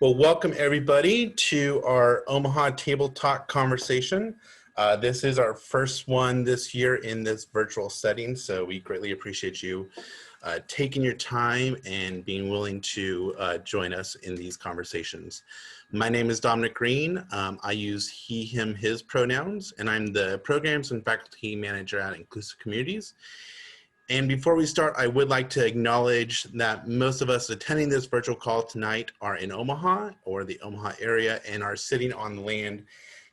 Well, welcome everybody to our Omaha Table Talk conversation. This is our first one this year in this virtual setting, so we greatly appreciate you taking your time and being willing to join us in these conversations. My name is Dominic Green. I use he, him, his pronouns, and I'm the Programs and Faculty Manager at Inclusive Communities. And before we start, I would like to acknowledge that most of us attending this virtual call tonight are in Omaha or the Omaha area and are sitting on land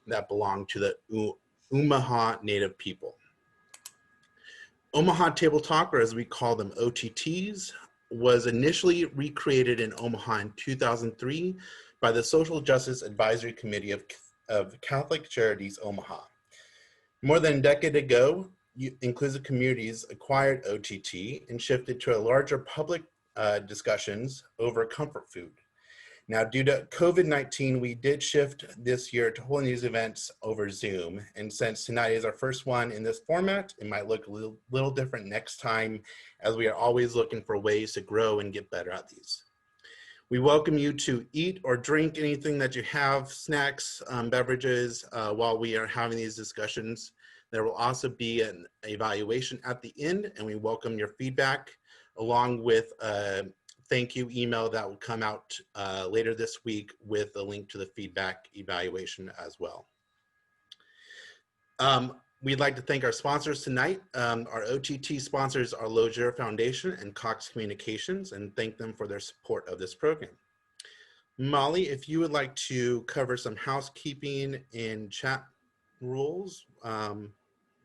that belong to the Omaha Native people. Omaha Table Talk, or as we call them OTTs, was initially recreated in Omaha in 2003 by the Social Justice Advisory Committee of Catholic Charities Omaha. More than a decade ago, Inclusive Communities acquired OTT and shifted to a larger public discussions over comfort food. Now, due to COVID-19, we did shift this year to holding these events over Zoom. And since tonight is our first one in this format, it might look a little different next time, as we are always looking for ways to grow and get better at these. We welcome you to eat or drink anything that you have, snacks, beverages, while we are having these discussions. There will also be an evaluation at the end, and we welcome your feedback along with a thank you email that will come out later this week with a link to the feedback evaluation as well. We'd like to thank our sponsors tonight. Our OTT sponsors are Logier Foundation and Cox Communications, and thank them for their support of this program. Molly, if you would like to cover some housekeeping and chat rules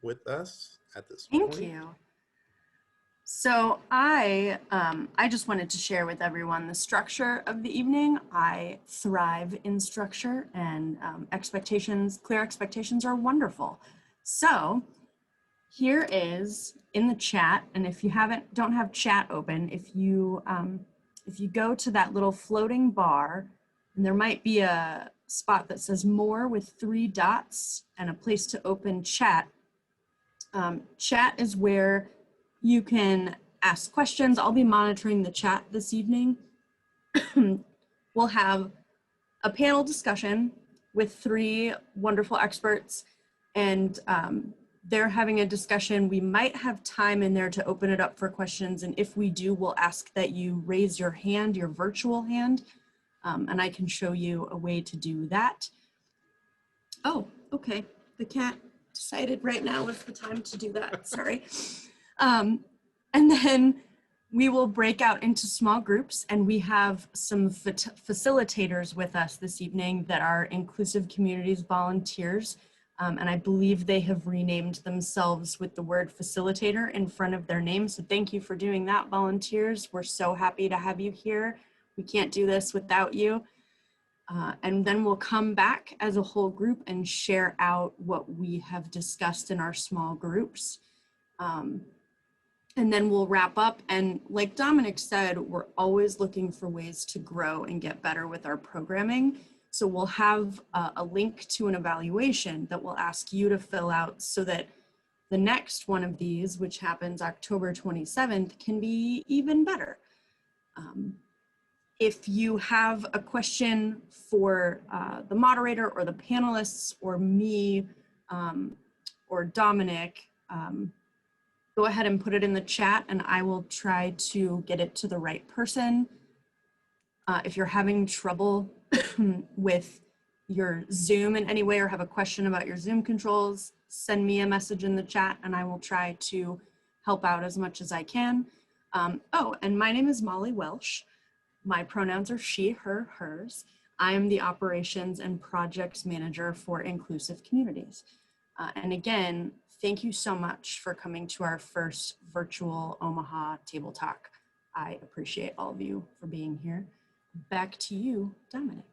with us at this point. Thank you. So I just wanted to share with everyone the structure of the evening. I thrive in structure, and clear expectations are wonderful. So here is in the chat, and if you don't have chat open, if you go to that little floating bar, and there might be a spot that says more with 3 dots and a place to open chat. Chat is where you can ask questions. I'll be monitoring the chat this evening. We'll have a panel discussion with 3 wonderful experts, and they're having a discussion. We might have time in there to open it up for questions, and if we do, we'll ask that you raise your hand, your virtual hand, and I can show you a way to do that. Oh, okay, the cat decided right now is the time to do that, sorry. And then we will break out into small groups, and we have some facilitators with us this evening that are Inclusive Communities volunteers, and I believe they have renamed themselves with the word facilitator in front of their name, so thank you for doing that, volunteers. We're so happy to have you here. We can't do this without you. And then we'll come back as a whole group and share out what we have discussed in our small groups. And then we'll wrap up. And like Dominic said, we're always looking for ways to grow and get better with our programming. So we'll have a link to an evaluation that we'll ask you to fill out so that the next one of these, which happens October 27th, can be even better. If you have a question for the moderator or the panelists or me or Dominic, go ahead and put it in the chat and I will try to get it to the right person. If you're having trouble with your Zoom in any way or have a question about your Zoom controls, send me a message in the chat and I will try to help out as much as I can. Oh, and my name is Molly Welsh. My pronouns are she, her, hers. I am the Operations and Projects Manager for Inclusive Communities. And again, thank you so much for coming to our first virtual Omaha Table Talk. I appreciate all of you for being here. Back to you, Dominic.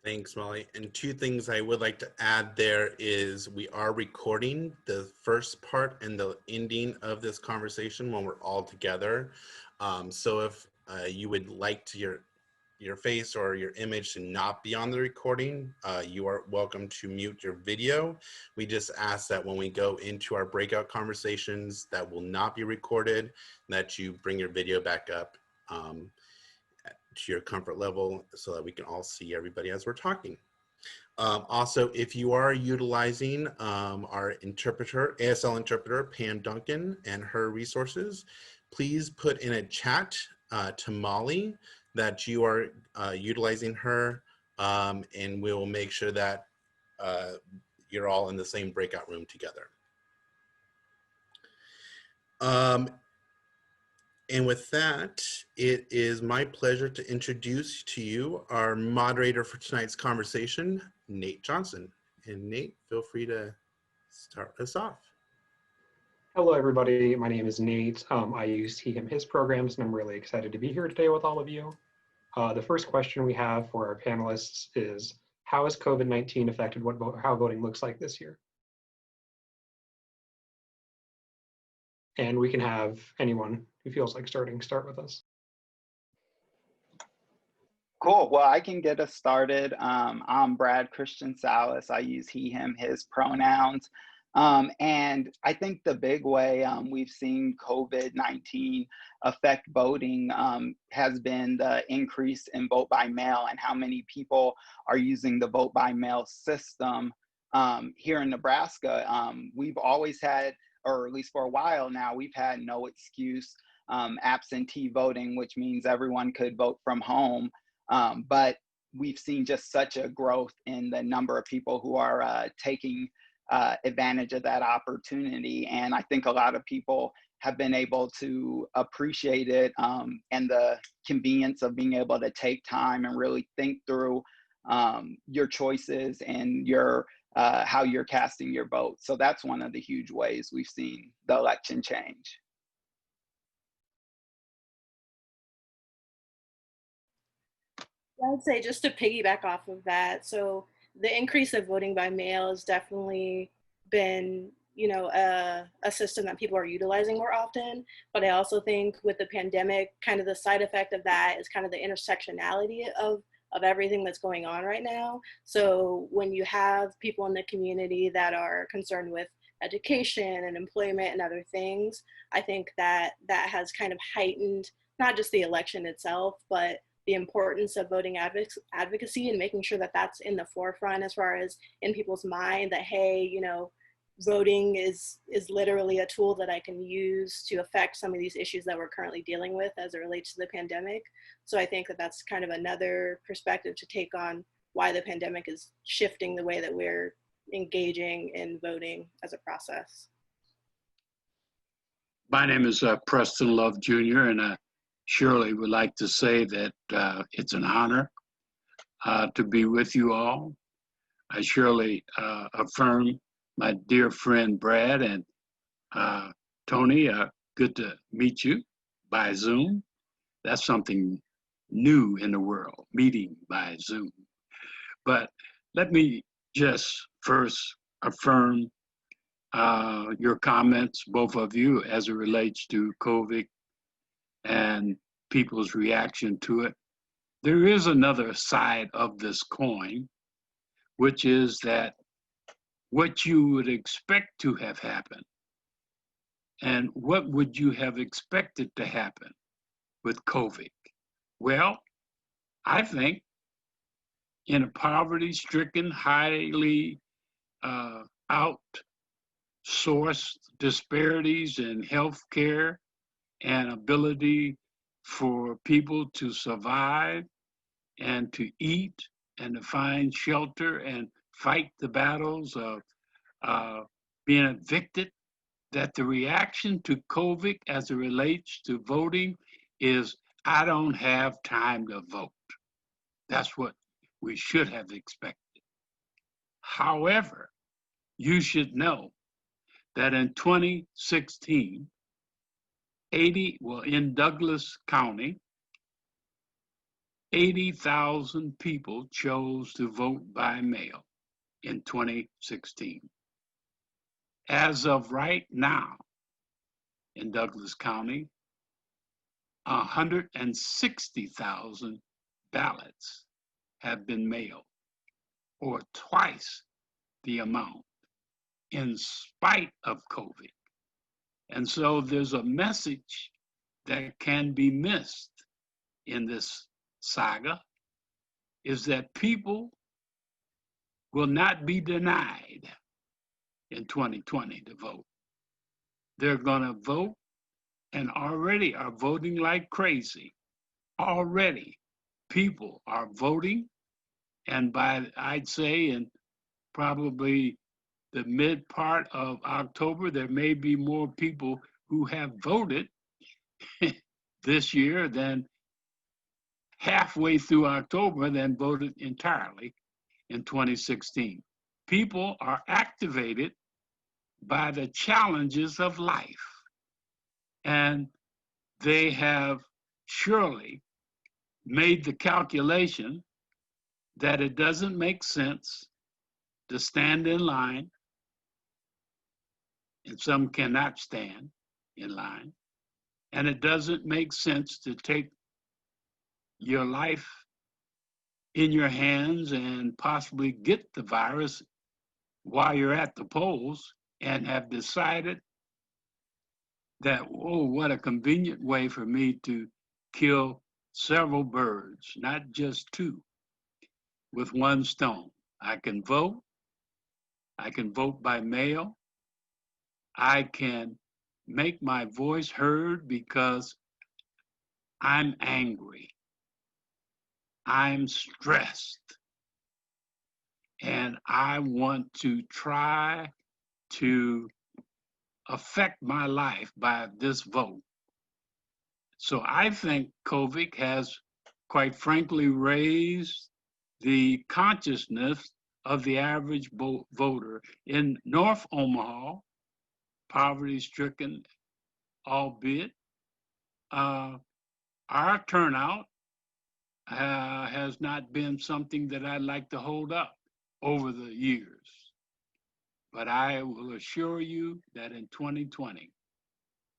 Thanks, Molly. And 2 things I would like to add there is we are recording the first part and the ending of this conversation when we're all together. So if you would like to your face or your image to not be on the recording, you are welcome to mute your video. We just ask that when we go into our breakout conversations that will not be recorded, that you bring your video back up to your comfort level so that we can all see everybody as we're talking. Also, if you are utilizing our interpreter, ASL interpreter, Pam Duncan, and her resources, please put in a chat to Molly that you are utilizing her, and we will make sure that you're all in the same breakout room together. And with that, it is my pleasure to introduce to you our moderator for tonight's conversation, Nate Johnson. And Nate, feel free to start us off. Hello, everybody. My name is Nate. I use he, him, his programs, and I'm really excited to be here today with all of you. The first question we have for our panelists is, how has COVID-19 affected how voting looks like this year? And we can have anyone who feels like start with us. Cool. Well, I can get us started. I'm Brad Christian-Sallis. I use he, him, his pronouns. And I think the big way we've seen COVID-19 affect voting has been the increase in vote by mail and how many people are using the vote by mail system. Here in Nebraska, we've always had, or at least for a while now, we've had no excuse absentee voting, which means everyone could vote from home. But we've seen just such a growth in the number of people who are taking advantage of that opportunity. And I think a lot of people have been able to appreciate it and the convenience of being able to take time and really think through your choices and your how you're casting your vote. So that's one of the huge ways we've seen the election change. I would say, just to piggyback off of that, so the increase of voting by mail has definitely been, you know, a system that people are utilizing more often. But I also think with the pandemic, kind of the side effect of that is kind of the intersectionality of everything that's going on right now. So when you have people in the community that are concerned with education and employment and other things, I think that that has kind of heightened not just the election itself, but the importance of voting advocacy and making sure that that's in the forefront as far as in people's mind that, hey, you know, voting is literally a tool that I can use to affect some of these issues that we're currently dealing with as it relates to the pandemic. So I think that that's kind of another perspective to take on why the pandemic is shifting the way that we're engaging in voting as a process. My name is Preston Love Jr., and I surely would like to say that it's an honor to be with you all. I surely affirm my dear friend Brad and Toni. Good to meet you by Zoom. That's something new in the world, meeting by Zoom. But let me just first affirm your comments, both of you, as it relates to COVID and people's reaction to it. There is another side of this coin, which is that what you would expect to have happened, and what would you have expected to happen with COVID? Well, I think in a poverty-stricken, highly outsourced disparities in healthcare and ability for people to survive and to eat and to find shelter and fight the battles of being evicted, that the reaction to COVID as it relates to voting is, I don't have time to vote. That's what we should have expected. However, you should know that in 2016, in Douglas County, 80,000 people chose to vote by mail in 2016. As of right now, in Douglas County, 160,000 ballots have been mailed, or twice the amount, in spite of COVID. And so there's a message that can be missed in this saga is that people will not be denied in 2020 to vote. They're going to vote and already are voting like crazy. Already, people are voting, and by, I'd say, in probably the mid part of October, there may be more people who have voted this year than halfway through October than voted entirely in 2016. People are activated by the challenges of life, and they have surely made the calculation that it doesn't make sense to stand in line, and some cannot stand in line, and it doesn't make sense to take your life in your hands and possibly get the virus while you're at the polls, and have decided that, oh, what a convenient way for me to kill several birds, not just two, with one stone. I can vote by mail, I can make my voice heard because I'm angry, I'm stressed, and I want to try to affect my life by this vote. So I think COVID has, quite frankly, raised the consciousness of the average voter. In North Omaha, poverty-stricken, albeit, our turnout has not been something that I'd like to hold up over the years. But I will assure you that in 2020,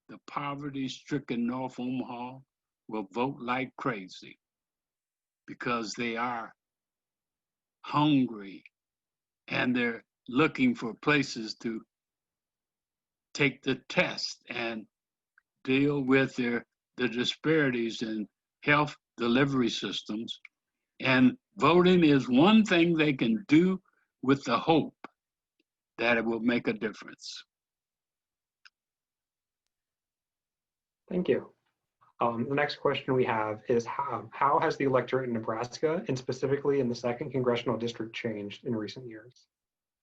the poverty-stricken North Omaha will vote like crazy because they are hungry and they're looking for places to take the test and deal with the disparities in health delivery systems. And voting is one thing they can do with the hope that it will make a difference. Thank you. The next question we have is how has the electorate in Nebraska, and specifically in the 2nd Congressional District, changed in recent years?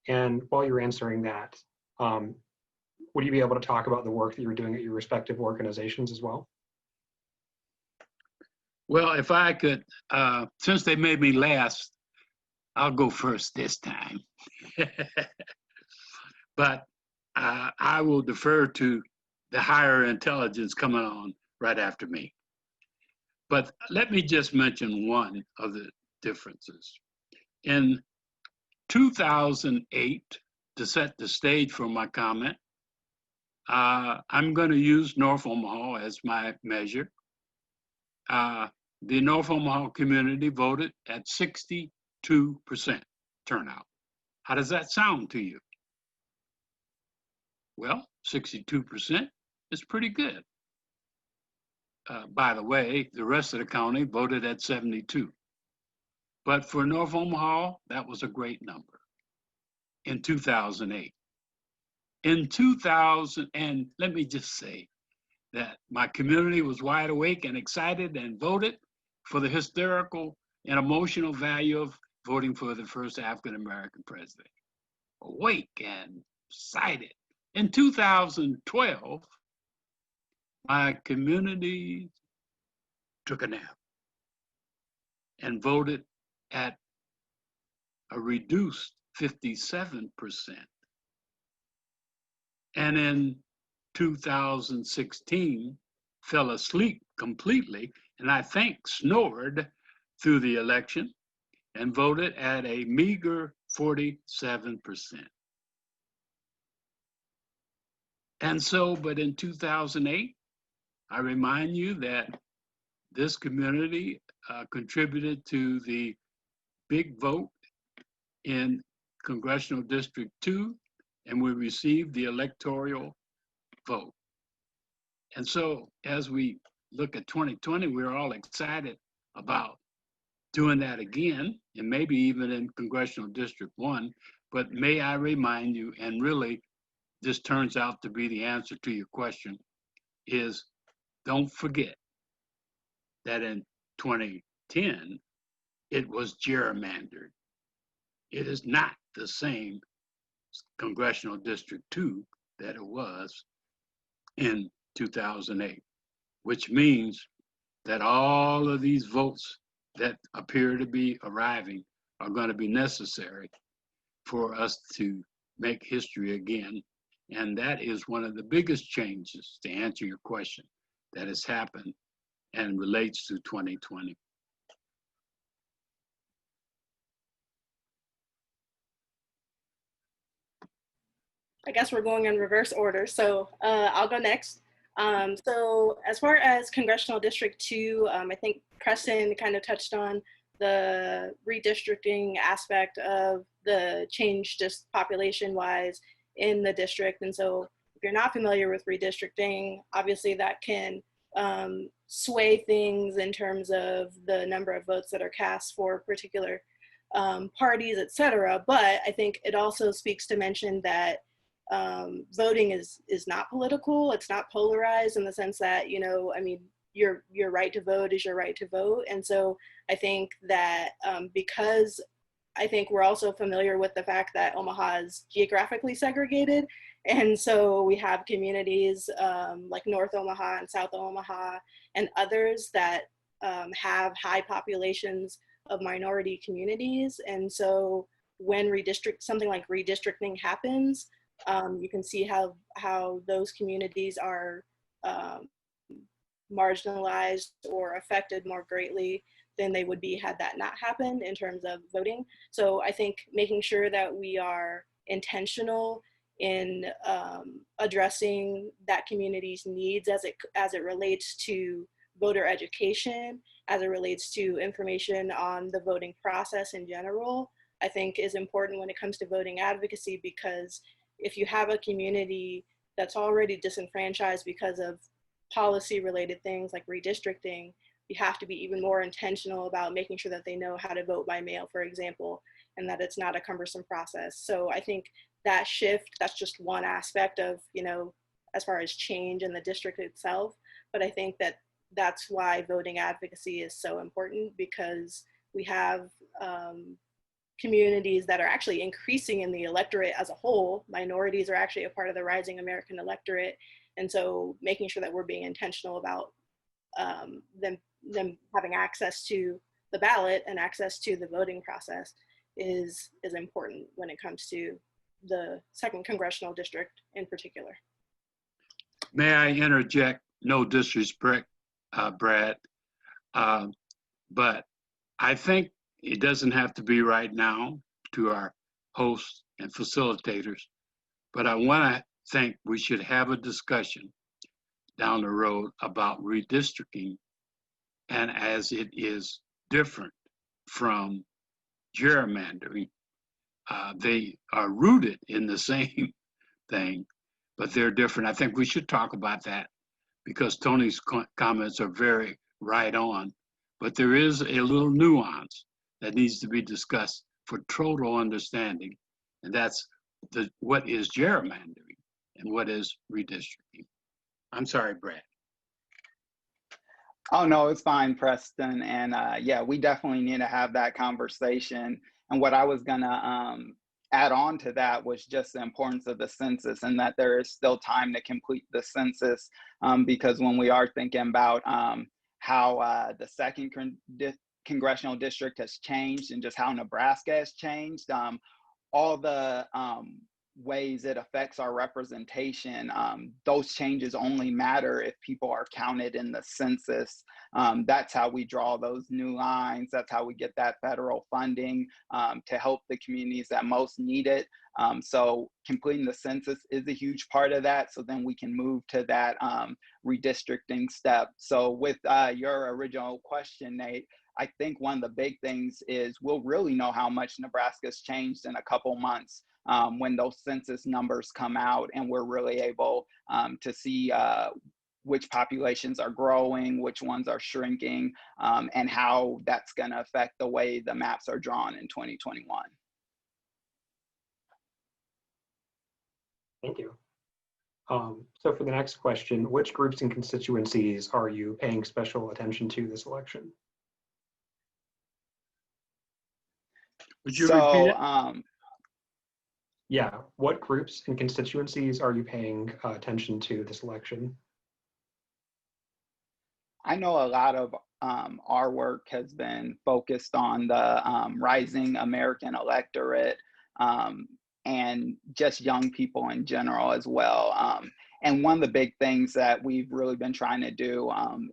And while you're answering that, would you be able to talk about the work that you're doing at your respective organizations as well? Well, if I could, since they made me last, I'll go first this time. But I will defer to the higher intelligence coming on right after me. But let me just mention one of the differences. In 2008, to set the stage for my comment, I'm going to use North Omaha as my measure. The North Omaha community voted at 62% turnout. How does that sound to you? Well, 62% is pretty good. By the way, the rest of the county voted at 72. But for North Omaha, that was a great number in 2008. In 2000, and let me just say that my community was wide awake and excited and voted for the historical and emotional value of voting for the first African-American president. Awake and excited. In 2012, my community took a nap and voted at a reduced 57%. And in 2016, fell asleep completely, and I think snored through the election and voted at a meager 47%. And so, but in 2008, I remind you that this community contributed to the big vote in Congressional District 2, and we received the electoral vote. And so as we look at 2020, we're all excited about doing that again, and maybe even in Congressional District 1. But may I remind you, and really this turns out to be the answer to your question, is don't forget that in 2010, it was gerrymandered. It is not the same Congressional District 2 that it was in 2008, which means that all of these votes that appear to be arriving are going to be necessary for us to make history again. And that is one of the biggest changes, to answer your question, that has happened and relates to 2020. I guess we're going in reverse order. So I'll go next. So as far as Congressional District 2, I think Preston kind of touched on the redistricting aspect of the change just population-wise in the district. And so if you're not familiar with redistricting, obviously that can sway things in terms of the number of votes that are cast for particular parties, et cetera. But I think it also speaks to mention that voting is not political. It's not polarized in the sense that, you know, I mean, your right to vote is your right to vote. And so I think that because I think we're also familiar with the fact that Omaha is geographically segregated. And so we have communities like North Omaha and South Omaha and others that have high populations of minority communities. And so when something like redistricting happens, you can see how those communities are marginalized or affected more greatly than they would be had that not happened in terms of voting. So I think making sure that we are intentional in addressing that community's needs as it relates to voter education, as it relates to information on the voting process in general, I think is important when it comes to voting advocacy, because if you have a community that's already disenfranchised because of policy related things like redistricting, you have to be even more intentional about making sure that they know how to vote by mail, for example, and that it's not a cumbersome process. So I think that shift, that's just one aspect of, you know, as far as change in the district itself. But I think that that's why voting advocacy is so important, because we have communities that are actually increasing in the electorate as a whole. Minorities are actually a part of the rising American electorate. And so making sure that we're being intentional about them having access to the ballot and access to the voting process is important when it comes to the 2nd Congressional District in particular. May I interject? No disrespect, Brad, but I think it doesn't have to be right now to our hosts and facilitators, but I want to think we should have a discussion down the road about redistricting, and as it is different from gerrymandering. They are rooted in the same thing, but they're different. I think we should talk about that, because Toni's comments are very right on, but there is a little nuance that needs to be discussed for total understanding, and that's what is gerrymandering and what is redistricting. I'm sorry, Brad. Oh, no, it's fine, Preston. And yeah, we definitely need to have that conversation. And what I was gonna add on to that was just the importance of the census, and that there is still time to complete the census, because when we are thinking about how the 2nd Congressional District has changed and just how Nebraska has changed, all the ways it affects our representation, those changes only matter if people are counted in the census. That's how we draw those new lines. That's how we get that federal funding to help the communities that most need it. So completing the census is a huge part of that. So then we can move to that redistricting step. So with your original question, Nate, I think one of the big things is we'll really know how much Nebraska's changed in a couple months when those census numbers come out, and we're really able to see which populations are growing, which ones are shrinking, and how that's going to affect the way the maps are drawn in 2021. Thank you. So for the next question, which groups and constituencies are you paying special attention to this election? Would you repeat it? Yeah, what groups and constituencies are you paying attention to this election? I know a lot of our work has been focused on the rising American electorate and just young people in general as well. And one of the big things that we've really been trying to do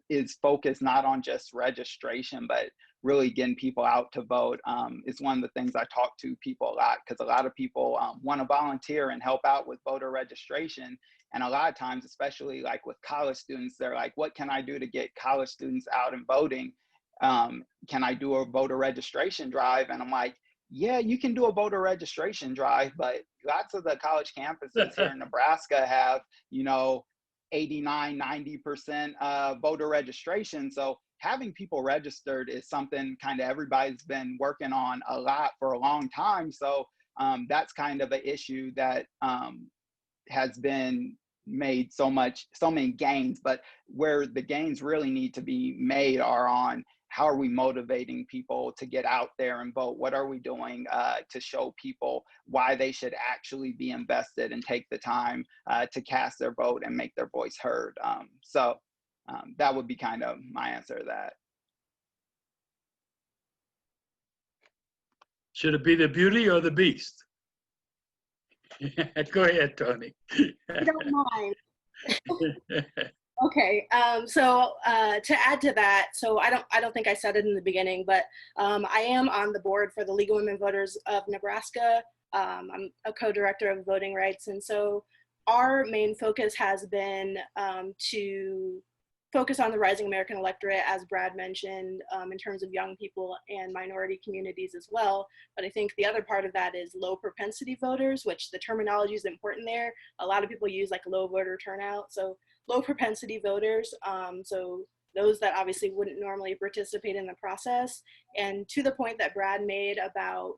is focus not on just registration, but really getting people out to vote. It's one of the things I talk to people a lot, because a lot of people want to volunteer and help out with voter registration. And a lot of times, especially like with college students, they're like, what can I do to get college students out and voting? Can I do a voter registration drive? And I'm like, yeah, you can do a voter registration drive, but lots of the college campuses here in Nebraska have, 89, 90% voter registration. So having people registered is something kind of everybody's been working on a lot for a long time. So that's kind of an issue that has been made so many gains, but where the gains really need to be made are on how are we motivating people to get out there and vote? What are we doing to show people why they should actually be invested and take the time to cast their vote and make their voice heard? So that would be kind of my answer to that. Should it be the beauty or the beast? Go ahead, Toni. I don't mind. Okay, so to add to that, so I don't think I said it in the beginning, but I am on the board for the League of Women Voters of Nebraska. I'm a co-director of voting rights, and so our main focus has been to focus on the rising American electorate, as Brad mentioned, in terms of young people and minority communities as well. But I think the other part of that is low propensity voters, which the terminology is important there. A lot of people use like low voter turnout. So low propensity voters, so those that obviously wouldn't normally participate in the process. And to the point that Brad made about,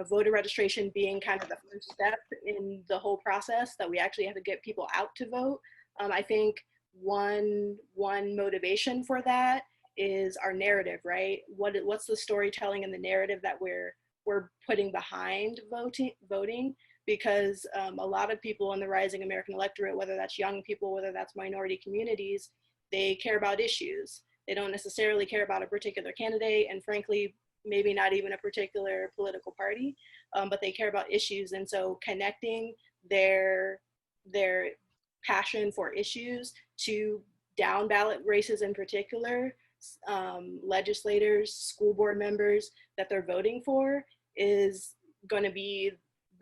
voter registration being kind of the first step in the whole process, that we actually have to get people out to vote. I think one motivation for that is our narrative, right? What's the storytelling and the narrative that we're putting behind voting? Because a lot of people in the rising American electorate, whether that's young people, whether that's minority communities, they care about issues. They don't necessarily care about a particular candidate, and frankly, maybe not even a particular political party, but they care about issues. And so connecting their passion for issues to down ballot races in particular, legislators, school board members that they're voting for, is going to be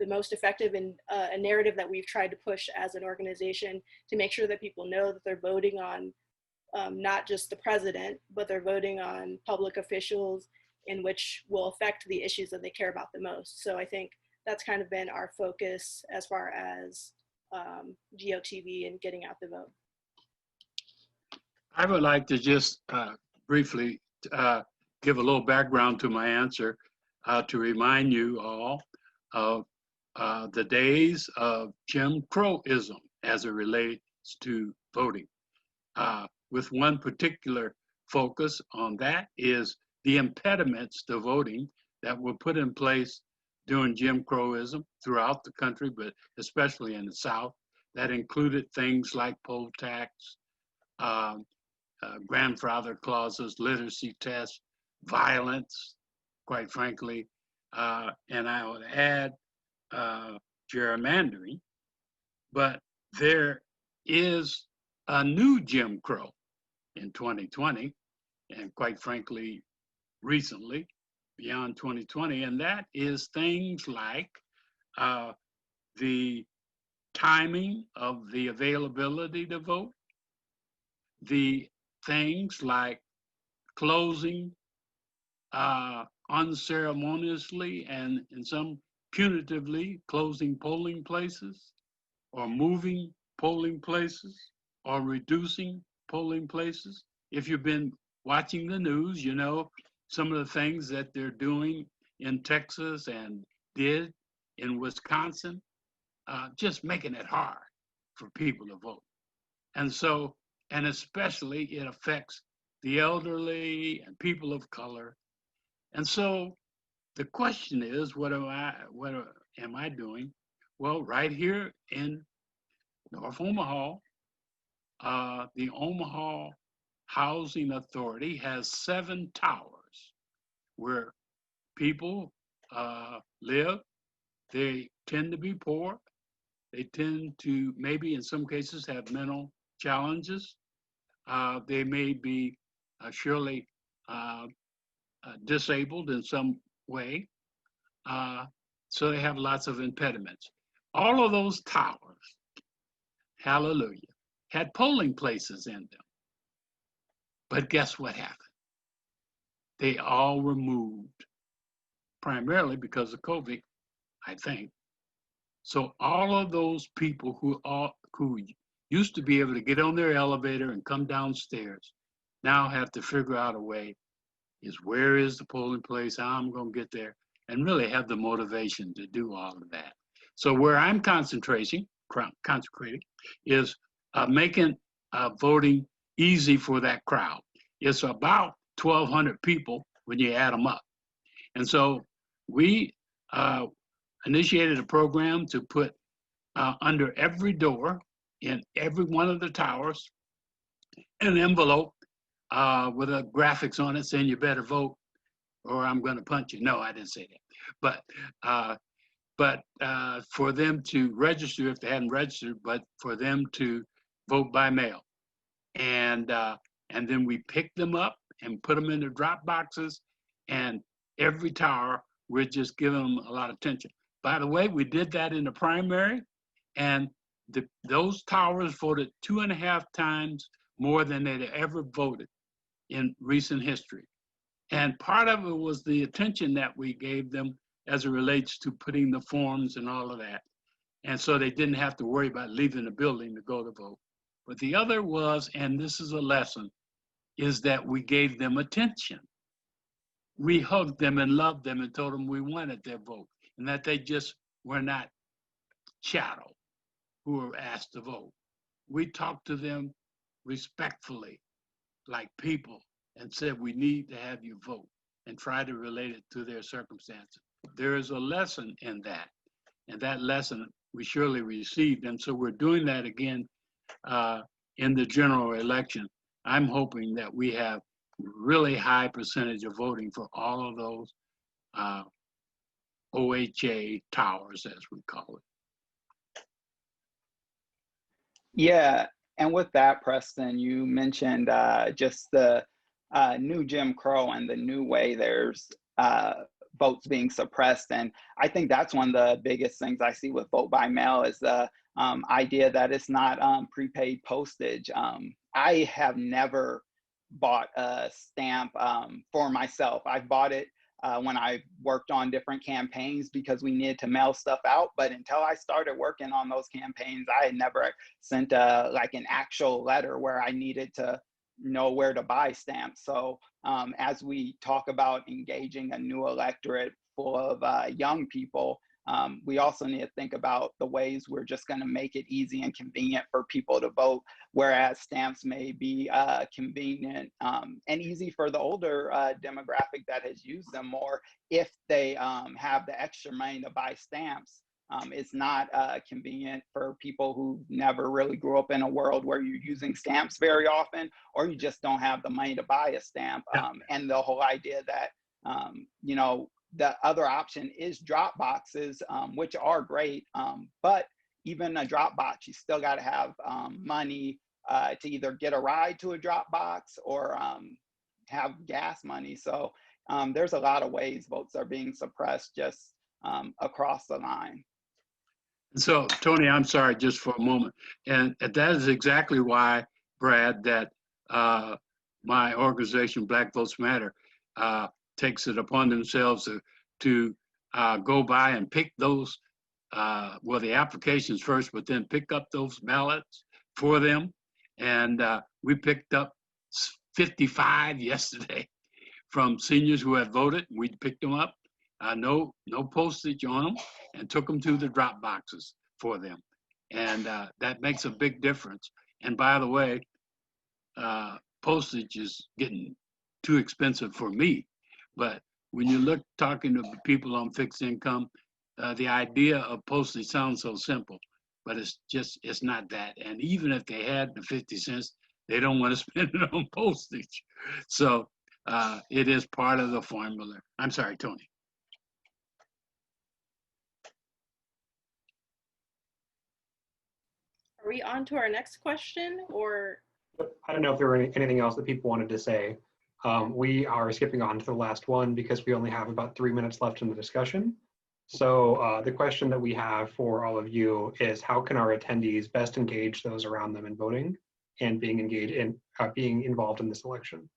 the most effective in a narrative that we've tried to push as an organization, to make sure that people know that they're voting on not just the president, but they're voting on public officials in which will affect the issues that they care about the most. So I think that's kind of been our focus as far as GOTV and getting out the vote. I would like to just briefly give a little background to my answer to remind you all of the days of Jim Crowism as it relates to voting, with one particular focus on that is the impediments to voting that were put in place during Jim Crowism throughout the country, but especially in the South. That included things like poll tax, grandfather clauses, literacy tests, violence, quite frankly, and I would add gerrymandering. But there is a new Jim Crow in 2020, and quite frankly, recently, beyond 2020, and that is things like the timing of the availability to vote, the things like closing unceremoniously and in some punitively closing polling places, or moving polling places, or reducing polling places. If you've been watching the news, you know some of the things that they're doing in Texas and did in Wisconsin, just making it hard for people to vote. And so, and especially it affects the elderly and people of color. And so the question is, what am I doing? Well, right here in North Omaha, the Omaha Housing Authority has 7 towers where people live. They tend to be poor. They tend to maybe in some cases have mental challenges. They may be surely disabled in some way. So they have lots of impediments. All of those towers, hallelujah, had polling places in them. But guess what happened? They all were moved, primarily because of COVID, I think. So all of those people who used to be able to get on their elevator and come downstairs now have to figure out a way is where is the polling place, how I'm going to get there, and really have the motivation to do all of that. So where I'm concentrating is making voting easy for that crowd. It's about 1,200 people when you add them up. And so we initiated a program to put under every door in every one of the towers an envelope with a graphics on it saying you better vote or I'm going to punch you. No, I didn't say that. But for them to register if they hadn't registered, but for them to vote by mail. And then we picked them up and put them in the drop boxes, and every tower, we're just giving them a lot of attention. By the way, we did that in the primary, and those towers voted 2.5 times more than they'd ever voted in recent history. And part of it was the attention that we gave them as it relates to putting the forms and all of that. And so they didn't have to worry about leaving the building to go to vote. But the other was, and this is a lesson, is that we gave them attention. We hugged them and loved them and told them we wanted their vote and that they just were not chattel who were asked to vote. We talked to them respectfully, like people, and said we need to have you vote and try to relate it to their circumstances. There is a lesson in that, and that lesson we surely received. And so we're doing that again in the general election. I'm hoping that we have really high percentage of voting for all of those OHA towers, as we call it. Yeah, and with that, Preston, you mentioned just the new Jim Crow and the new way there's votes being suppressed. And I think that's one of the biggest things I see with vote by mail is the idea that it's not prepaid postage. I have never bought a stamp for myself. I bought it when I worked on different campaigns because we needed to mail stuff out. But until I started working on those campaigns, I had never sent like an actual letter where I needed to know where to buy stamps. So as we talk about engaging a new electorate full of young people, we also need to think about the ways we're just going to make it easy and convenient for people to vote, whereas stamps may be convenient and easy for the older demographic that has used them more. If they have the extra money to buy stamps, it's not convenient for people who never really grew up in a world where you're using stamps very often, or you just don't have the money to buy a stamp. And the whole idea that, you know, the other option is drop boxes, which are great, but even a drop box, you still got to have money to either get a ride to a drop box or have gas money. So there's a lot of ways votes are being suppressed just across the line. So, Toni, I'm sorry, just for a moment. And that is exactly why, Brad, that my organization, Black Votes Matter, takes it upon themselves to go by and pick those, well, the applications first, but then pick up those ballots for them And we picked up 55 yesterday from seniors who had voted. We picked them up, no postage on them, and took them to the drop boxes for them. And that makes a big difference. And by the way, postage is getting too expensive for me. But when you look talking to people on fixed income, the idea of postage sounds so simple, but it's not that. And even if they had the 50 cents, they don't want to spend it on postage. So it is part of the formula. I'm sorry, Toni. Are we on to our next question, or? I don't know if there were anything else that people wanted to say. We are skipping on to the last one because we only have about 3 minutes left in the discussion. So the question that we have for all of you is, how can our attendees best engage those around them in voting and being engaged in being involved in this election?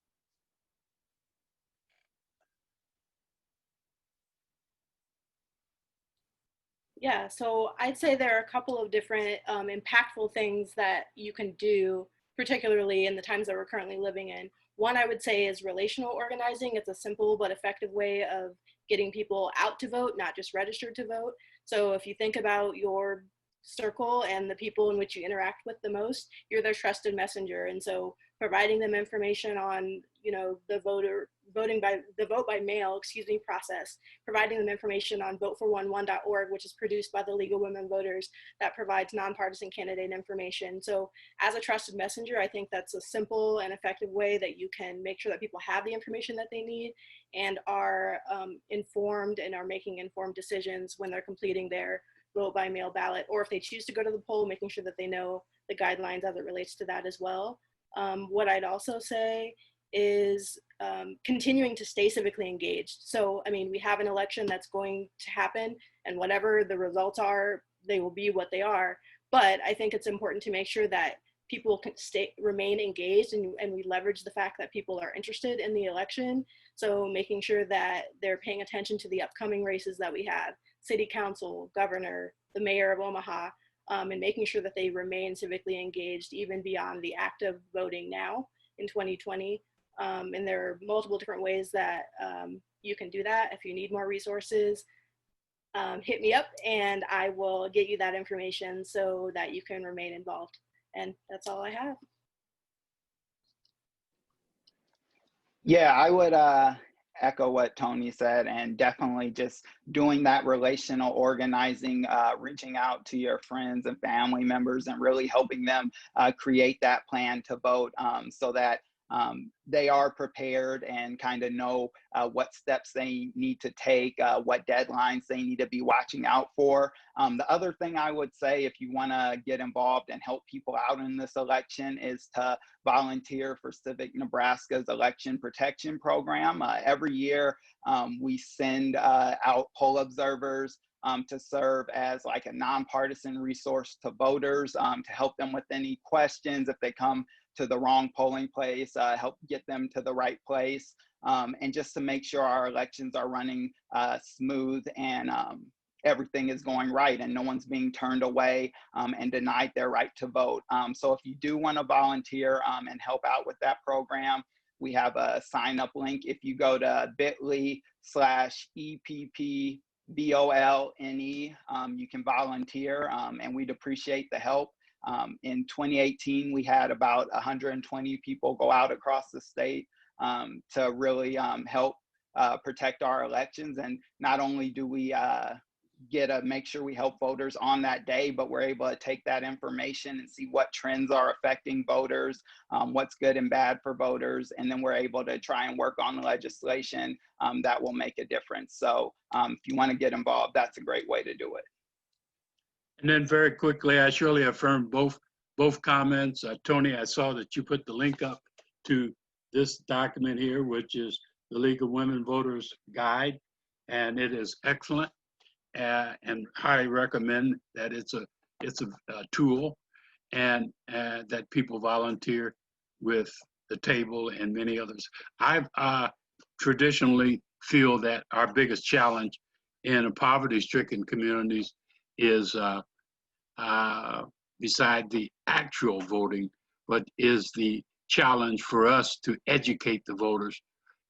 Yeah, so I'd say there are a couple of different impactful things that you can do, particularly in the times that we're currently living in. One, I would say, is relational organizing. It's a simple but effective way of getting people out to vote, not just registered to vote. So if you think about your circle and the people in which you interact with the most, you're their trusted messenger. And so providing them information on, the vote by mail, process, providing them information on votefor11.org, which is produced by the League of Women Voters, that provides nonpartisan candidate information. So as a trusted messenger, I think that's a simple and effective way that you can make sure that people have the information that they need and are informed and are making informed decisions when they're completing their vote by mail ballot, or if they choose to go to the poll, making sure that they know the guidelines as it relates to that as well. What I'd also say is continuing to stay civically engaged. So, we have an election that's going to happen, and whatever the results are, they will be what they are. But I think it's important to make sure that people can remain engaged, and we leverage the fact that people are interested in the election. So making sure that they're paying attention to the upcoming races that we have, city council, governor, the mayor of Omaha, and making sure that they remain civically engaged even beyond the act of voting now in 2020. And there are multiple different ways that you can do that. If you need more resources, hit me up and I will get you that information so that you can remain involved. And that's all I have. Yeah, I would echo what Toni said, and definitely just doing that relational organizing, reaching out to your friends and family members and really helping them create that plan to vote so that they are prepared and kind of know what steps they need to take, what deadlines they need to be watching out for. The other thing I would say, if you want to get involved and help people out in this election, is to volunteer for Civic Nebraska's election protection program. Every year we send out poll observers to serve as like a nonpartisan resource to voters, to help them with any questions if they come to the wrong polling place, help get them to the right place, and just to make sure our elections are running smooth and everything is going right and no one's being turned away and denied their right to vote. So if you do want to volunteer and help out with that program, we have a sign up link. If you go to bit.ly/EPPVOLNE, you can volunteer and we'd appreciate the help. In 2018, we had about 120 people go out across the state to really help protect our elections. And not only do we make sure we help voters on that day, but we're able to take that information and see what trends are affecting voters, what's good and bad for voters, and then we're able to try and work on the legislation that will make a difference. So if you want to get involved, that's a great way to do it. And then very quickly, I surely affirm both comments. Toni, I saw that you put the link up to this document here, which is the League of Women Voters Guide, and it is excellent and highly recommend that it's a tool and that people volunteer with the table and many others. I've traditionally feel that our biggest challenge in poverty-stricken communities is beside the actual voting, but is the challenge for us to educate the voters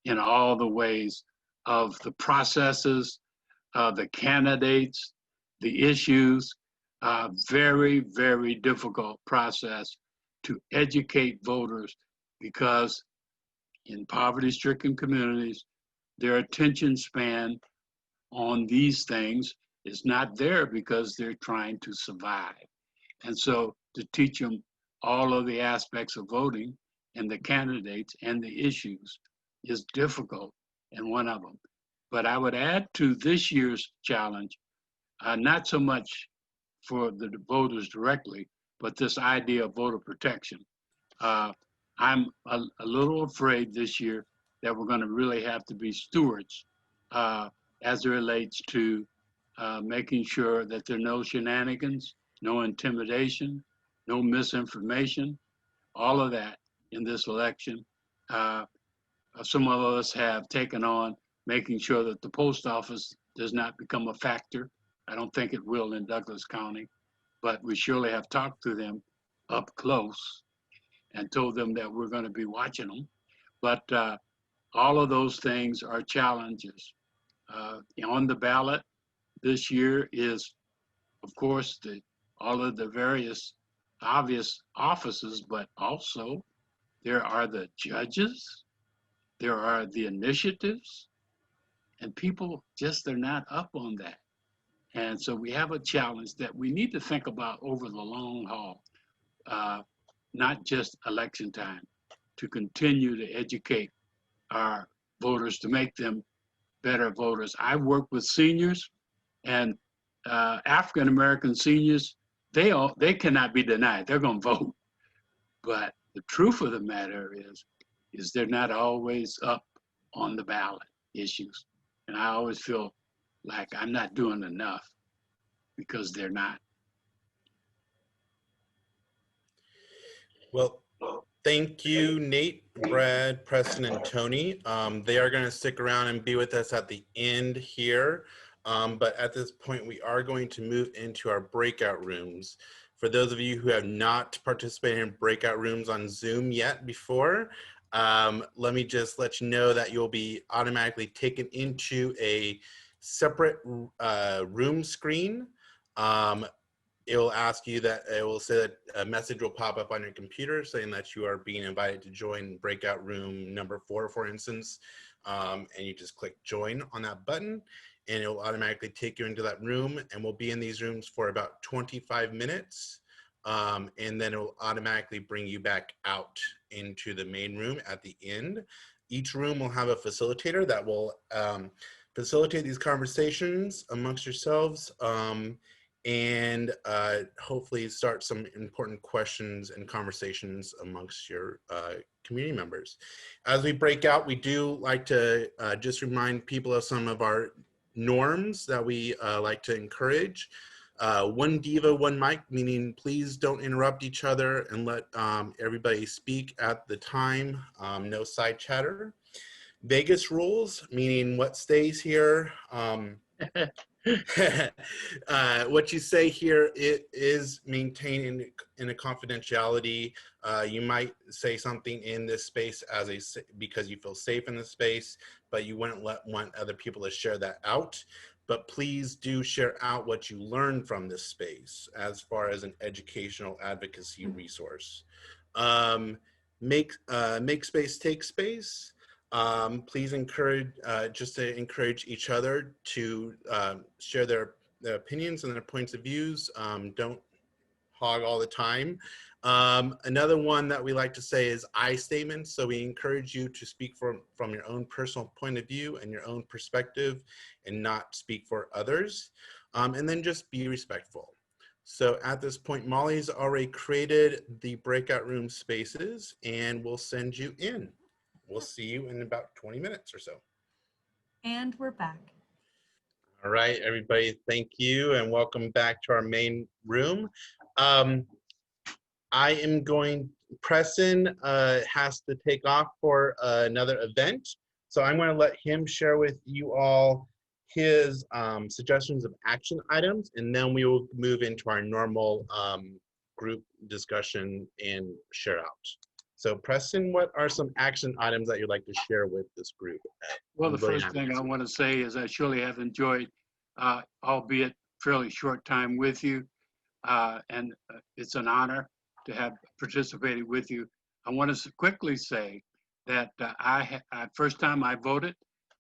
in all the ways of the processes, the candidates, the issues. Very, very difficult process to educate voters, because in poverty-stricken communities, their attention span on these things is not there because they're trying to survive. And so to teach them all of the aspects of voting and the candidates and the issues is difficult, and one of them. But I would add to this year's challenge, not so much for the voters directly, but this idea of voter protection. I'm a little afraid this year that we're going to really have to be stewards as it relates to making sure that there are no shenanigans, no intimidation, no misinformation, all of that in this election. Some of us have taken on making sure that the post office does not become a factor. I don't think it will in Douglas County, but we surely have talked to them up close and told them that we're going to be watching them. But all of those things are challenges. On the ballot this year is, of course, all of the various obvious offices, but also there are the judges, there are the initiatives, and people just are not up on that. And so we have a challenge that we need to think about over the long haul, not just election time, to continue to educate our voters, to make them better voters. I work with seniors, and African-American seniors, they cannot be denied. They're going to vote. But the truth of the matter is they're not always up on the ballot issues. And I always feel like I'm not doing enough because they're not. Well, thank you, Nate, Brad, Preston, and Toni. They are going to stick around and be with us at the end here. But at this point, we are going to move into our breakout rooms. For those of you who have not participated in breakout rooms on Zoom yet before, let me just let you know that you'll be automatically taken into a separate room screen. It will ask you that, it will say that a message will pop up on your computer saying that you are being invited to join breakout room number 4, for instance. And you just click join on that button, and it will automatically take you into that room, and we'll be in these rooms for about 25 minutes. And then it will automatically bring you back out into the main room at the end. Each room will have a facilitator that will facilitate these conversations amongst yourselves, and hopefully start some important questions and conversations amongst your community members. As we break out, we do like to just remind people of some of our norms that we like to encourage. One diva, one mic, meaning please don't interrupt each other and let everybody speak at the time. No side chatter. Vegas rules, meaning what stays here. What you say here, it is maintained in a confidentiality. You might say something in this space because you feel safe in this space, but you wouldn't want other people to share that out. But please do share out what you learned from this space as far as an educational advocacy resource. Make space, take space. Please encourage, just to encourage each other to share their opinions and their points of views. Don't hog all the time. Another one that we like to say is I statements. So we encourage you to speak from your own personal point of view and your own perspective and not speak for others. And then just be respectful. So at this point, Molly's already created the breakout room spaces and we'll send you in. We'll see you in about 20 minutes or so. And we're back. All right, everybody, thank you and welcome back to our main room. I am Preston has to take off for another event. So I'm going to let him share with you all his suggestions of action items, and then we will move into our normal group discussion and share out. So Preston, what are some action items that you'd like to share with this group? Well, the first thing I want to say is I surely have enjoyed, albeit fairly short time with you. And it's an honor to have participated with you. I want to quickly say that first time I voted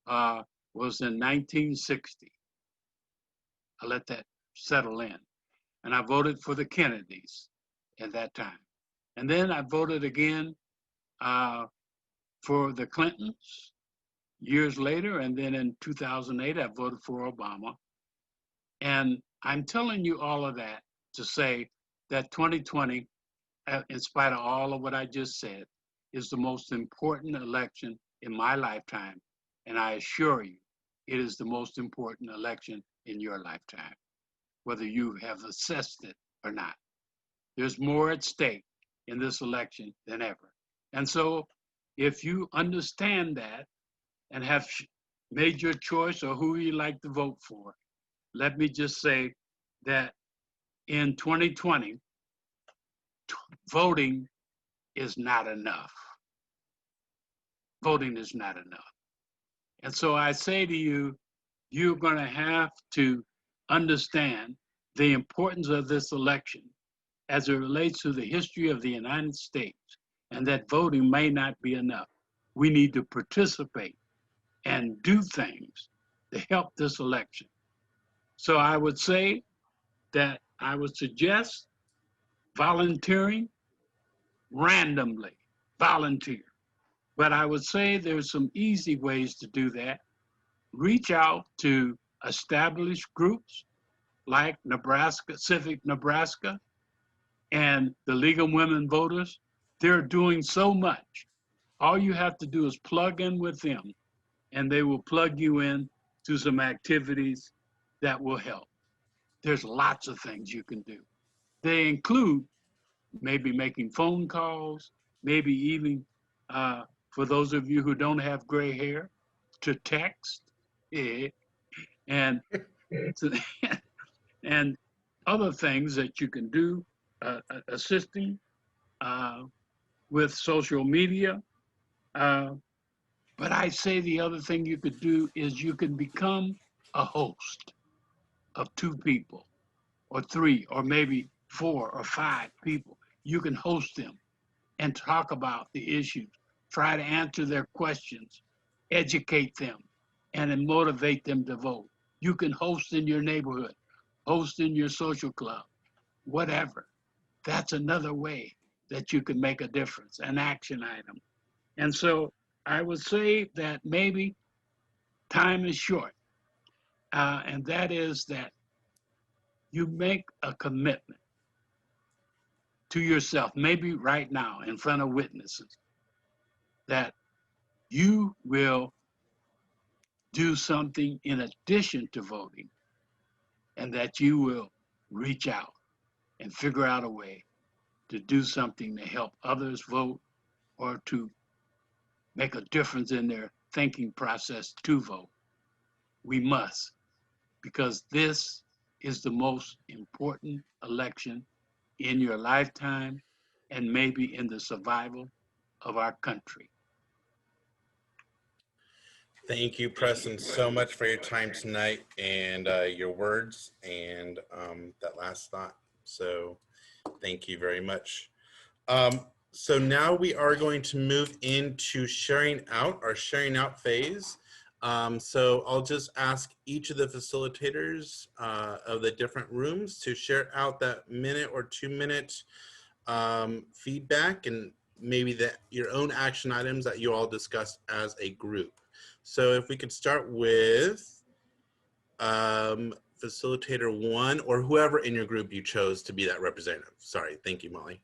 was in 1960. I'll let that settle in. And I voted for the Kennedys at that time. And then I voted again for the Clintons years later. And then in 2008, I voted for Obama. And I'm telling you all of that to say that 2020, in spite of all of what I just said, is the most important election in my lifetime. And I assure you, it is the most important election in your lifetime, whether you have assessed it or not. There's more at stake in this election than ever. And so if you understand that and have made your choice or who you like to vote for, let me just say that in 2020, voting is not enough. Voting is not enough. And so I say to you, you're going to have to understand the importance of this election as it relates to the history of the United States, and that voting may not be enough. We need to participate and do things to help this election. So I would say that I would suggest volunteering randomly, volunteer. But I would say there's some easy ways to do that. Reach out to established groups like Nebraska, Civic Nebraska, and the League of Women Voters. They're doing so much. All you have to do is plug in with them, and they will plug you in to some activities that will help. There's lots of things you can do. They include maybe making phone calls, maybe even, for those of you who don't have gray hair, to text, and and other things that you can do, assisting with social media. But I say the other thing you could do is you can become a host of 2 people or 3 or maybe 4 or 5 people. You can host them and talk about the issues, try to answer their questions, educate them, and then motivate them to vote. You can host in your neighborhood, host in your social club, whatever. That's another way that you can make a difference, an action item. And so I would say that maybe time is short, and that is that you make a commitment to yourself, maybe right now in front of witnesses, that you will do something in addition to voting, and that you will reach out and figure out a way to do something to help others vote or to make a difference in their thinking process to vote. We must, because this is the most important election in your lifetime and maybe in the survival of our country. Thank you, Preston, so much for your time tonight and your words and that last thought. So thank you very much. So now we are going to move into sharing out, our sharing out phase. So I'll just ask each of the facilitators of the different rooms to share out that minute or 2 minute feedback and maybe your own action items that you all discussed as a group. So if we could start with facilitator 1 or whoever in your group you chose to be that representative. Sorry, thank you, Molly.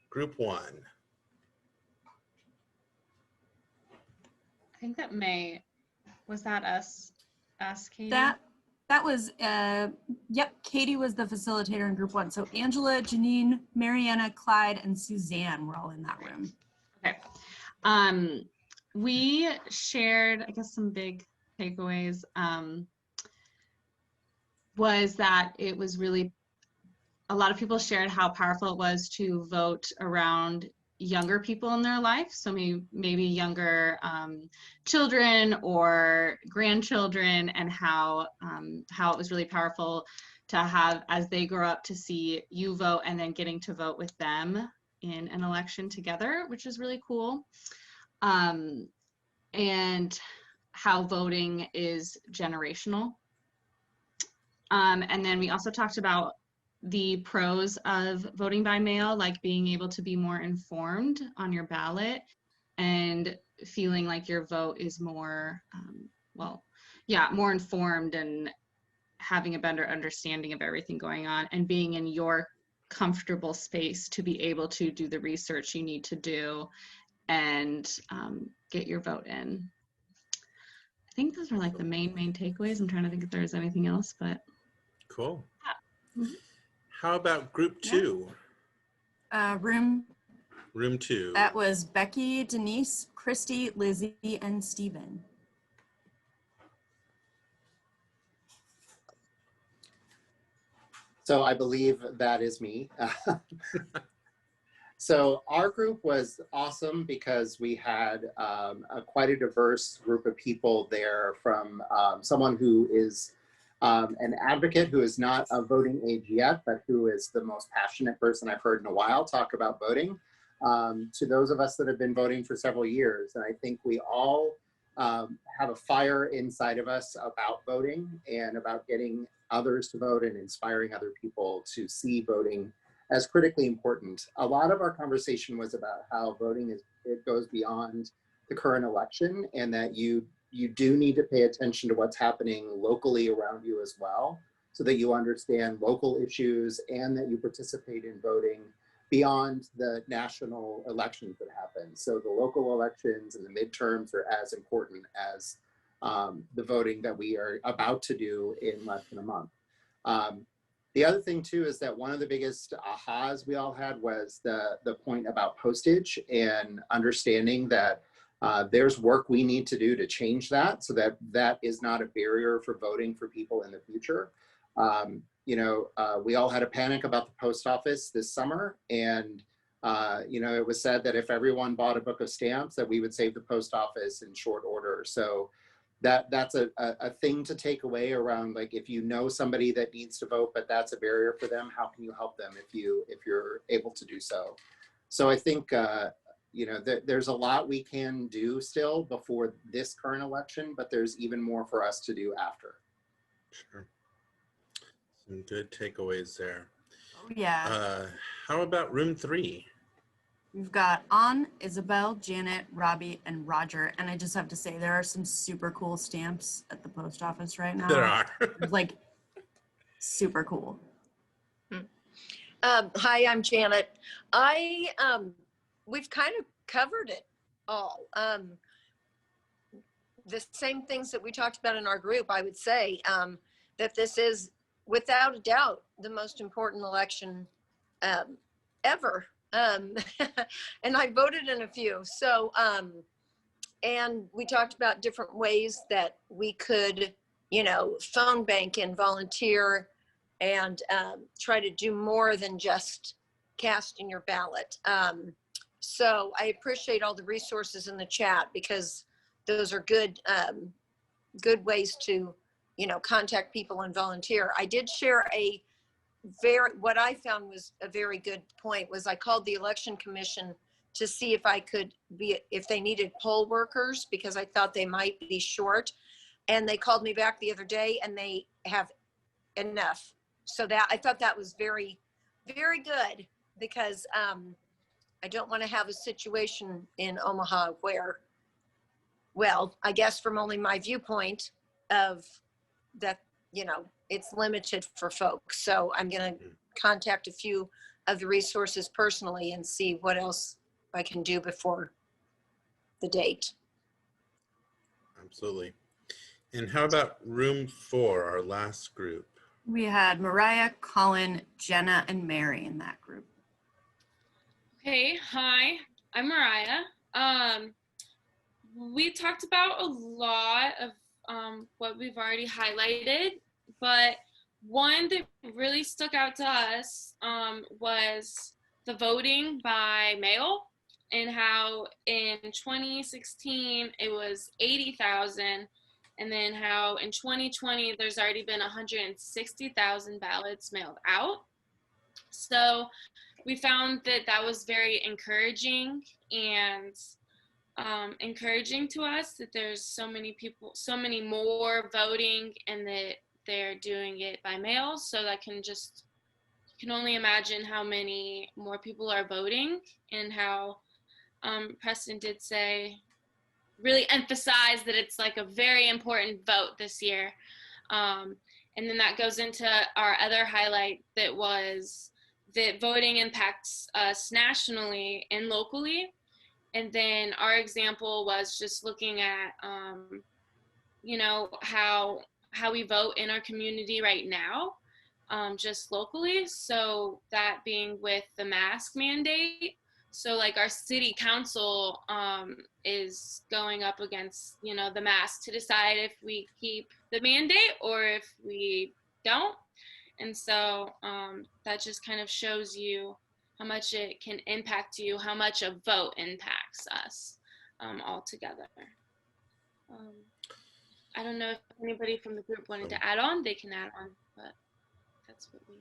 Group 1. I think that was that us, Katie? That was, yep, Katie was the facilitator in group 1. So Angela, Janine, Mariana, Clyde, and Suzanne were all in that room. Okay. We shared, I guess, some big takeaways was that it was really a lot of people shared how powerful it was to vote around younger people in their life. So maybe younger children or grandchildren, and how it was really powerful to have, as they grow up, to see you vote and then getting to vote with them in an election together, which is really cool. And how voting is generational. And then we also talked about the pros of voting by mail, like being able to be more informed on your ballot and feeling like your vote is more, more informed and having a better understanding of everything going on, and being in your comfortable space to be able to do the research you need to do and get your vote in. I think those are like the main takeaways. I'm trying to think if there's anything else, but. Cool. Yeah. Mm-hmm. How about group 2? Room 2. That was Becky, Denise, Christy, Lizzie, and Stephen. So I believe that is me. So our group was awesome because we had quite a diverse group of people there, from someone who is an advocate who is not of voting age yet, but who is the most passionate person I've heard in a while talk about voting, to those of us that have been voting for several years. And I think we all have a fire inside of us about voting and about getting others to vote and inspiring other people to see voting as critically important. A lot of our conversation was about how voting it goes beyond the current election, and that you do need to pay attention to what's happening locally around you as well, so that you understand local issues and that you participate in voting beyond the national elections that happen. So the local elections and the midterms are as important as the voting that we are about to do in less than a month. The other thing too is that one of the biggest ahas we all had was the point about postage, and understanding that there's work we need to do to change that, so that that is not a barrier for voting for people in the future. We all had a panic about the post office this summer, and it was said that if everyone bought a book of stamps, that we would save the post office in short order. So that's a thing to take away around, like, if you know somebody that needs to vote, but that's a barrier for them, how can you help them if you're able to do so? So I think there's a lot we can do still before this current election, but there's even more for us to do after. Sure. Some good takeaways there. Oh, yeah. How about room 3? We've got Ann, Isabel, Janet, Robbie, and Roger. And I just have to say, there are some super cool stamps at the post office right now. There are. Like, super cool. Hi, I'm Janet. We've kind of covered it all. The same things that we talked about in our group, I would say that this is, without a doubt, the most important election ever. And I voted in a few. So, and we talked about different ways that we could, phone bank and volunteer and try to do more than just casting your ballot. So I appreciate all the resources in the chat, because those are good, good ways to, contact people and volunteer. I did share what I found was a very good point was I called the Election Commission to see if they needed poll workers, because I thought they might be short. And they called me back the other day and they have enough. So that I thought that was very, very good, because I don't want to have a situation in Omaha where, well, I guess from only my viewpoint of that, it's limited for folks. So I'm going to contact a few of the resources personally and see what else I can do before the date. Absolutely. And how about room 4, our last group? We had Mariah, Colin, Jenna, and Mary in that group. Hey, hi, I'm Mariah. We talked about a lot of what we've already highlighted, but one that really stuck out to us was the voting by mail, and how in 2016 it was 80,000, and then how in 2020 there's already been 160,000 ballots mailed out. So we found that that was very encouraging, and encouraging to us that there's so many people, so many more voting, and that they're doing it by mail. So that can just, you can only imagine how many more people are voting, and how Preston did say, really emphasize that it's like a very important vote this year. And then that goes into our other highlight, that was that voting impacts us nationally and locally. And then our example was just looking at, you know, how we vote in our community right now, just locally. So that being with the mask mandate. So like our city council is going up against, you know, the mask to decide if we keep the mandate or if we don't. And so that just kind of shows you how much it can impact you, how much a vote impacts us altogether. I don't know if anybody from the group wanted to add on, they can add on, but that's what we.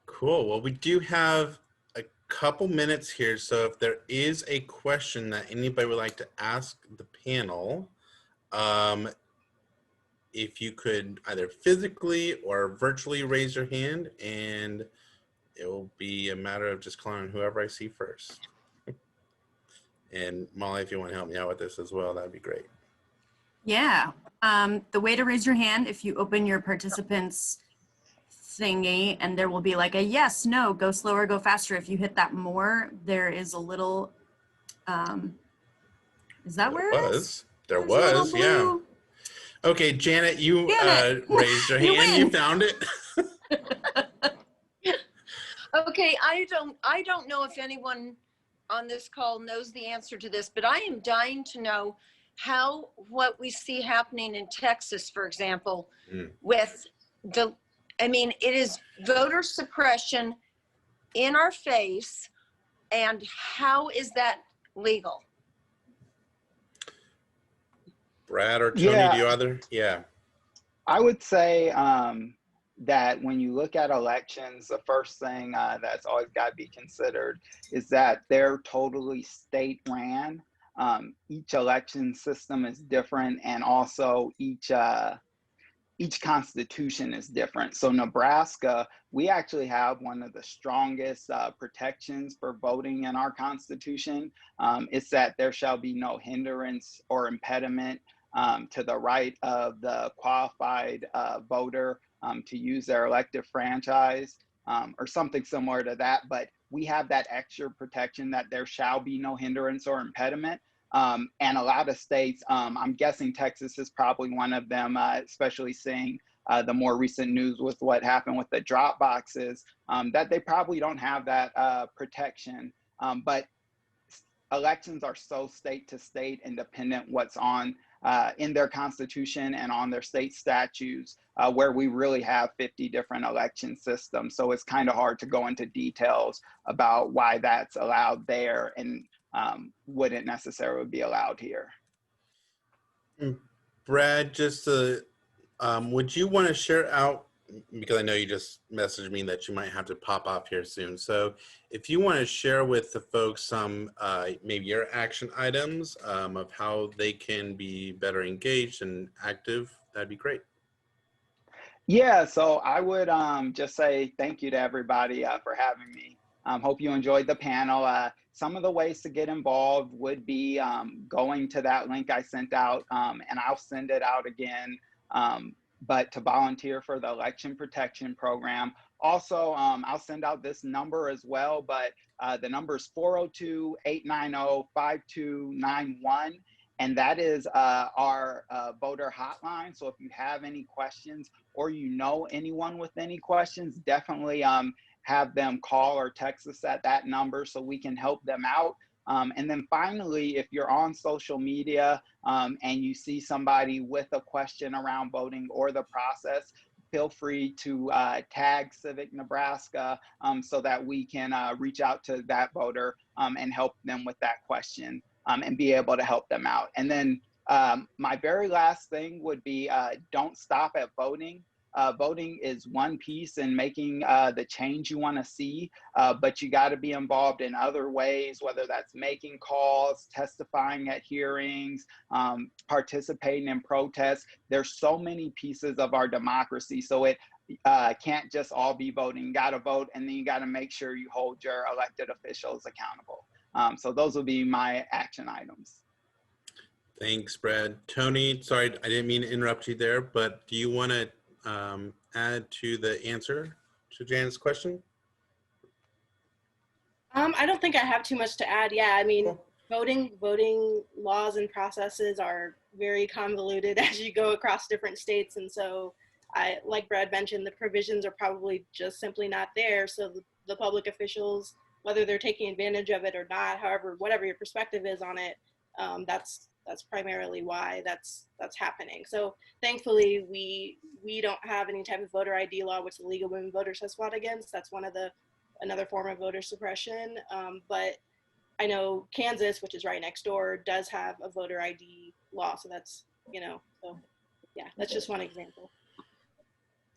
Cool. Well, we do have a couple minutes here, so if there is a question that anybody would like to ask the panel, if you could either physically or virtually raise your hand, and it will be a matter of just calling on whoever I see first. And Molly, if you want to help me out with this as well, that'd be great. Yeah. The way to raise your hand, if you open your participants thingy, and there will be like a yes, no, go slower, go faster. If you hit that more, there is a little, is that where it is? There was, yeah. Okay, Janet, you raised your hand. You found it. Okay, I don't know if anyone on this call knows the answer to this, but I am dying to know how what we see happening in Texas, for example, with the, I mean, it is voter suppression in our face, and how is that legal? Brad or Toni, do you either? Yeah. I would say that when you look at elections, the first thing that's always got to be considered is that they're totally state ran. Each election system is different, and also each constitution is different. So Nebraska, we actually have one of the strongest protections for voting in our constitution. It's that there shall be no hindrance or impediment to the right of the qualified voter to use their elective franchise, or something similar to that. But we have that extra protection that there shall be no hindrance or impediment. And a lot of states, I'm guessing Texas is probably one of them, especially seeing the more recent news with what happened with the drop boxes, that they probably don't have that protection. But elections are so state to state and dependent what's on in their constitution and on their state statutes, where we really have 50 different election systems. So it's kind of hard to go into details about why that's allowed there and wouldn't necessarily be allowed here. Brad, just would you want to share out, because I know you just messaged me that you might have to pop off here soon. So if you want to share with the folks some maybe your action items of how they can be better engaged and active, that'd be great. Yeah, so I would just say thank you to everybody for having me. Hope you enjoyed the panel. Some of the ways to get involved would be going to that link I sent out, and I'll send it out again, but to volunteer for the Election Protection Program. Also, I'll send out this number as well, but the number is 402-890-5291. And that is our voter hotline. So if you have any questions or you know anyone with any questions, definitely have them call or text us at that number so we can help them out. And then finally, if you're on social media and you see somebody with a question around voting or the process, feel free to tag Civic Nebraska so that we can reach out to that voter and help them with that question and be able to help them out. And then my very last thing would be don't stop at voting. Voting is one piece in making the change you want to see, but you got to be involved in other ways, whether that's making calls, testifying at hearings, participating in protests. There's so many pieces of our democracy, so it can't just all be voting. You got to vote, and then you got to make sure you hold your elected officials accountable. So those will be my action items. Thanks, Brad. Toni, sorry, I didn't mean to interrupt you there, but do you want to add to the answer to Janet's question? I don't think I have too much to add. Yeah, I mean, Cool. voting laws and processes are very convoluted as you go across different states. And so like Brad mentioned, the provisions are probably just simply not there. So the public officials, whether they're taking advantage of it or not, however, whatever your perspective is on it, that's primarily why that's happening. So thankfully, we don't have any type of voter ID law, which the League of Women Voters has fought against. That's another form of voter suppression. But I know Kansas, which is right next door, does have a voter ID law. So that's, so yeah, that's just one example.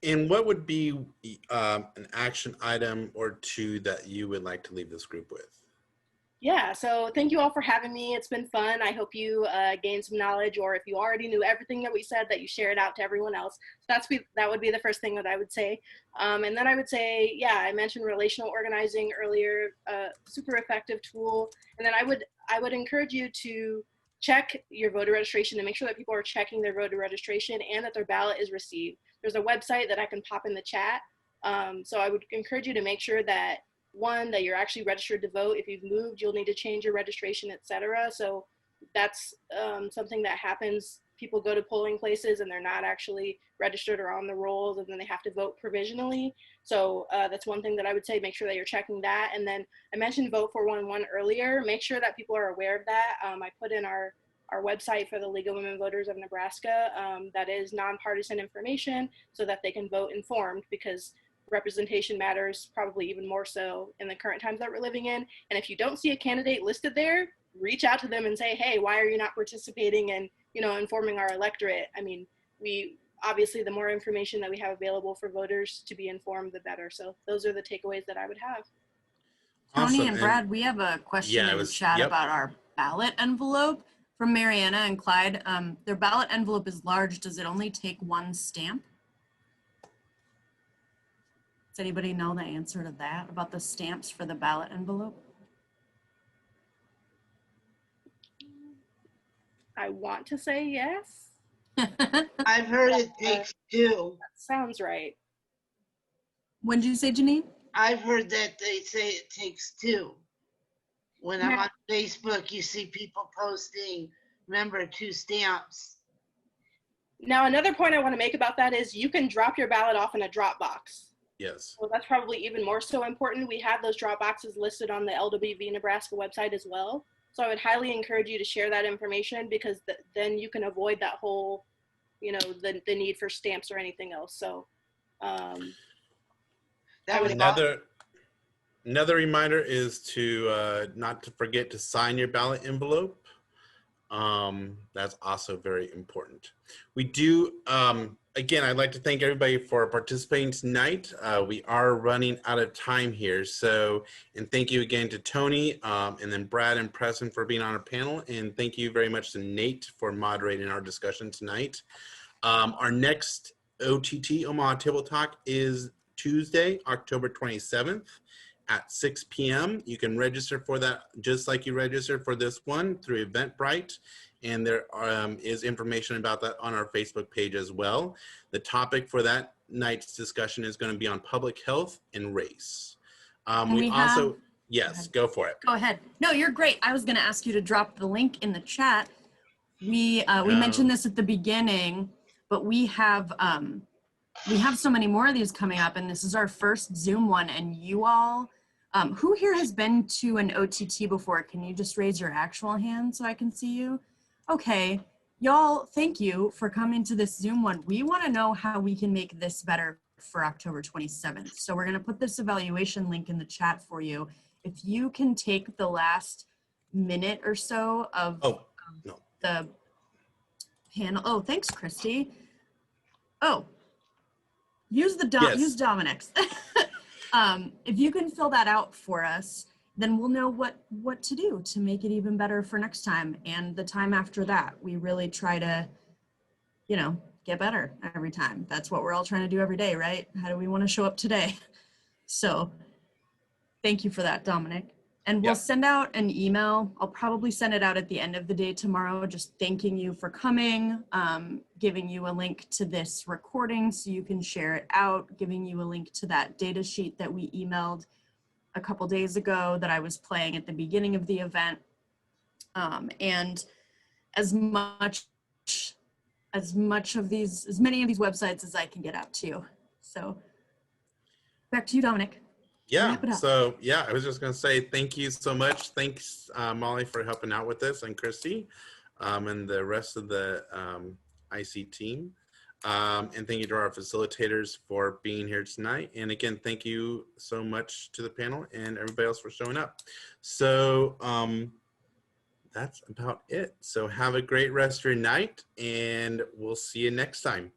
And what would be an action item or two that you would like to leave this group with? Yeah, so thank you all for having me. It's been fun. I hope you gained some knowledge, or if you already knew everything that we said, that you share it out to everyone else. So that would be the first thing that I would say. And then I would say, yeah, I mentioned relational organizing earlier, super effective tool. And then I would encourage you to check your voter registration and make sure that people are checking their voter registration and that their ballot is received. There's a website that I can pop in the chat. So I would encourage you to make sure that that you're actually registered to vote. If you've moved, you'll need to change your registration, etc. So that's something that happens. People go to polling places and they're not actually registered or on the rolls, and then they have to vote provisionally. So that's one thing that I would say, make sure that you're checking that. And then I mentioned Vote 411 earlier. Make sure that people are aware of that. I put in our website for the League of Women Voters of Nebraska that is nonpartisan information so that they can vote informed, because representation matters probably even more so in the current times that we're living in. And if you don't see a candidate listed there, reach out to them and say, hey, why are you not participating and, informing our electorate? I mean, obviously the more information that we have available for voters to be informed, the better. So those are the takeaways that I would have. Toni Awesome. and Brad, we have a question in the chat about our ballot envelope from Mariana and Clyde. Their ballot envelope is large. Does it only take one stamp? Does anybody know the answer to that about the stamps for the ballot envelope? I want to say yes. I've heard it takes two. That sounds right. When did you say, Janine? I've heard that they say it takes two. When I'm on Facebook, you see people posting, remember, 2 stamps. Now, another point I want to make about that is you can drop your ballot off in a drop box. Yes. Well, that's probably even more so important. We have those drop boxes listed on the LWV Nebraska website as well. So I would highly encourage you to share that information, because then you can avoid that whole, the need for stamps or anything else. So another reminder is to not to forget to sign your ballot envelope. That's also very important. We do, again, I'd like to thank everybody for participating tonight. We are running out of time here. So, and thank you again to Toni, and then Brad and Preston for being on our panel. And thank you very much to Nate for moderating our discussion tonight. Our next OTT, Omaha Table Talk, is Tuesday, October 27th at 6 p.m. You can register for that just like you registered for this one through Eventbrite. And there is information about that on our Facebook page as well. The topic for that night's discussion is going to be on public health and race. Yes, go for it. Go ahead. No, you're great. I was going to ask you to drop the link in the chat. We mentioned this at the beginning, but we have so many more of these coming up, and this is our first Zoom one, and you all Who here has been to an OTT before? Can you just raise your actual hand so I can see you? Okay, y'all, thank you for coming to this Zoom one. We want to know how we can make this better for October 27th. So we're going to put this evaluation link in the chat for you. If you can take the last minute or so of the panel. Oh, thanks, Christy. Oh, use Dominic's. If you can fill that out for us, then we'll know what to do to make it even better for next time and the time after that. We really try to, you know, get better every time. That's what we're all trying to do every day, right? How do we want to show up today? So thank you for that, Dominic. And we'll send out an email. I'll probably send it out at the end of the day tomorrow, just thanking you for coming, giving you a link to this recording so you can share it out, giving you a link to that data sheet that we emailed a couple days ago that I was playing at the beginning of the event. And as many of these websites as I can get out to you. So back to you, Dominic. Yeah, so yeah, I was just gonna say thank you so much. Thanks, Molly, for helping out with this, and Christy, and the rest of the IC team. And thank you to our facilitators for being here tonight. And again, thank you so much to the panel and everybody else for showing up. So that's about it. So have a great rest of your night, and we'll see you next time.